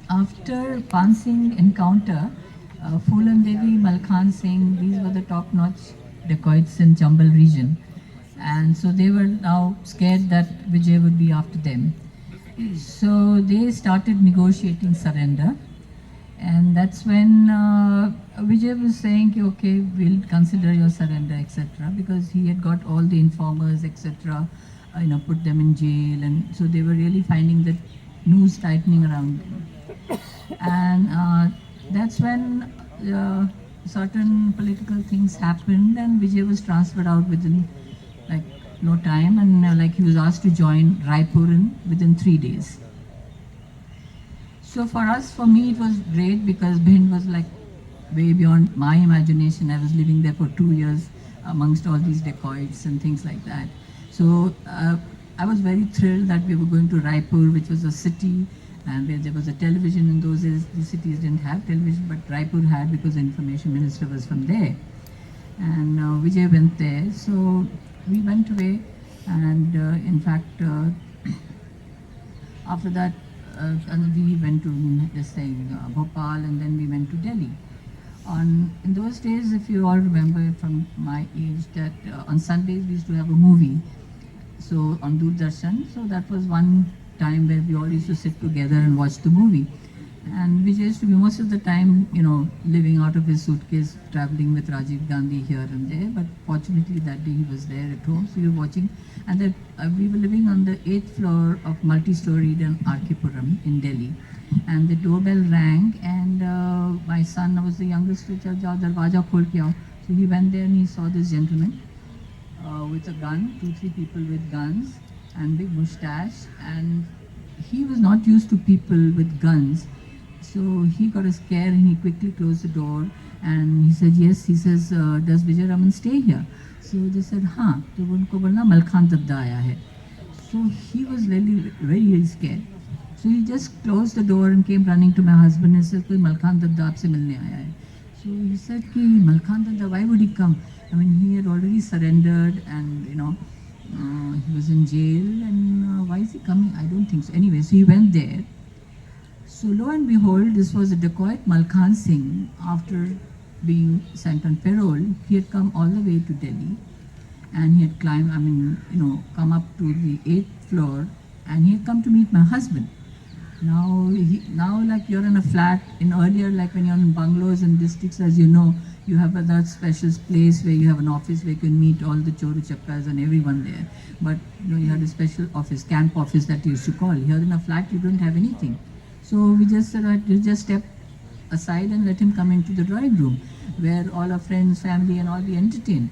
after Pansing encounter, Phulan Devi, Malkhan Singh, these were the top-notch dacoits in Chambal region. And so they were now scared that Vijay would be after them. So they started negotiating surrender. And that's when Vijay was saying, okay, we'll consider your surrender, etc. Because he had got all the informers, etc. Put them in jail, and so they were really finding the noose tightening around them. And that's when certain political things happened, and Vijay was transferred out within like no time, and like he was asked to join Raipur within 3 days. So for me, it was great because Bhind was like way beyond my imagination. I was living there for 2 years amongst all these dacoits and things like that. So I was very thrilled that we were going to Raipur, which was a city and where there was a television. In those days, the cities didn't have television, but Raipur had because the information minister was from there. And Vijay went there. So we went away, and in fact, after that, and we went to this thing, Bhopal, and then we went to Delhi. In those days, if you all remember from my age, that on Sundays we used to have a movie, so on Doordarshan. So that was one time where we all used to sit together and watch the movie. And Vijay used to be most of the time, living out of his suitcase, traveling with Rajiv Gandhi here and there. But fortunately, that day he was there at home, so we were watching. And that we were living on the 8th floor of multi-storied in R.K. Puram in Delhi. And the doorbell rang, and my son was the youngest, so darwaja khol ke aao. So he went there and he saw this gentleman with a gun, 2-3 people with guns and big mustache. And he was not used to people with guns. So he got a scare and he quickly closed the door, and he said, yes, he says, does Vijay Raman stay here? So they said, हाँ, तो उनको बोलना Malkhan Dadda आया है. So he was really very scared. So he just closed the door and came running to my husband and said, कोई Malkhan Dadda आपसे मिलने आया है. So he said, कि Malkhan Dadda, why would he come? I mean, he had already surrendered, and he was in jail, and why is he coming? I don't think so. Anyway, so he went there. So lo and behold, this was a dacoit, Malkhan Singh. After being sent on parole, he had come all the way to Delhi, and he had climbed, come up to the 8th floor, and he had come to meet my husband. Now like you're in a flat, earlier, like when you're in bungalows and districts, as you know, you have that special place where you have an office where you can meet all the choru chakkas and everyone there. But you had a special office, camp office that you used to call. Here in a flat, you don't have anything. So we just said, you just step aside and let him come into the drawing room, where all our friends, family, and all be entertained.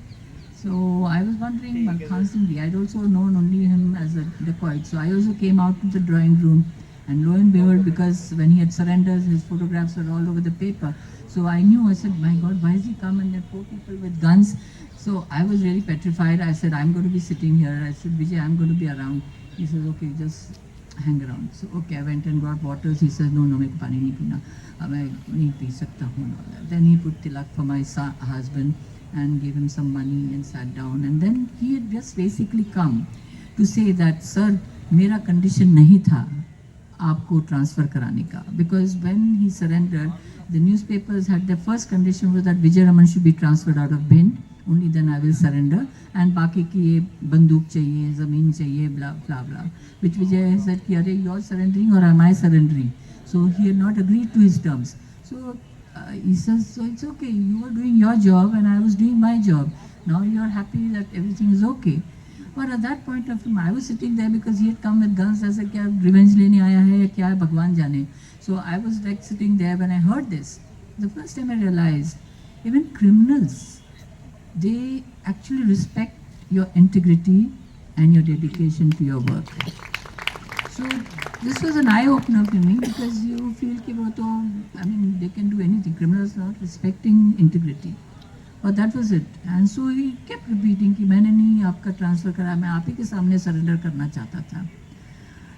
So I was wondering, Malkhan Singh, I'd also known only him as a dacoit. So I also came out to the drawing room, and lo and behold, because when he had surrendered, his photographs were all over the paper. So I knew, I said, my God, why has he come? And there are 4 people with guns. So I was really petrified. I said, I'm going to be sitting here. I said, Vijay, I'm going to be around. He says, okay, just hang around. So okay, I went and got waters. He says, no, मेरे पानी नहीं पीना, मैं नहीं P सकता हूँ. Then he put tilak for my husband and gave him some money and sat down. And then he had just basically come to say that, sir, मेरा condition नहीं था आपको transfer कराने का. Because when he surrendered, the newspapers had their first condition was that Vijay Raman should be transferred out of Bhind. Only then I will surrender, and बाकी की ये बंदूक चाहिए, ज़मीन चाहिए, blah blah blah. Which Vijay said कि अरे you're surrendering or am I surrendering? So he had not agreed to his terms. So he says, so it's okay. You were doing your job and I was doing my job. Now you are happy that everything is okay. But at that point of time, I was sitting there because he had come with guns. I said, क्या revenge लेने आया है या क्या है भगवान जाने. So I was like sitting there when I heard this. The first time I realized, even criminals, they actually respect your integrity and your dedication to your work. So this was an eye-opener to me, because you feel that they can do anything. Criminals not respecting integrity. But that was it. And so he kept repeating कि मैंने नहीं आपका transfer करा, मैं आप ही के सामने surrender करना चाहता था.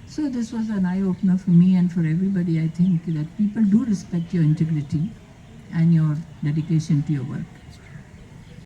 So this was an eye-opener for me and for everybody. I think that people do respect your integrity and your dedication to your work.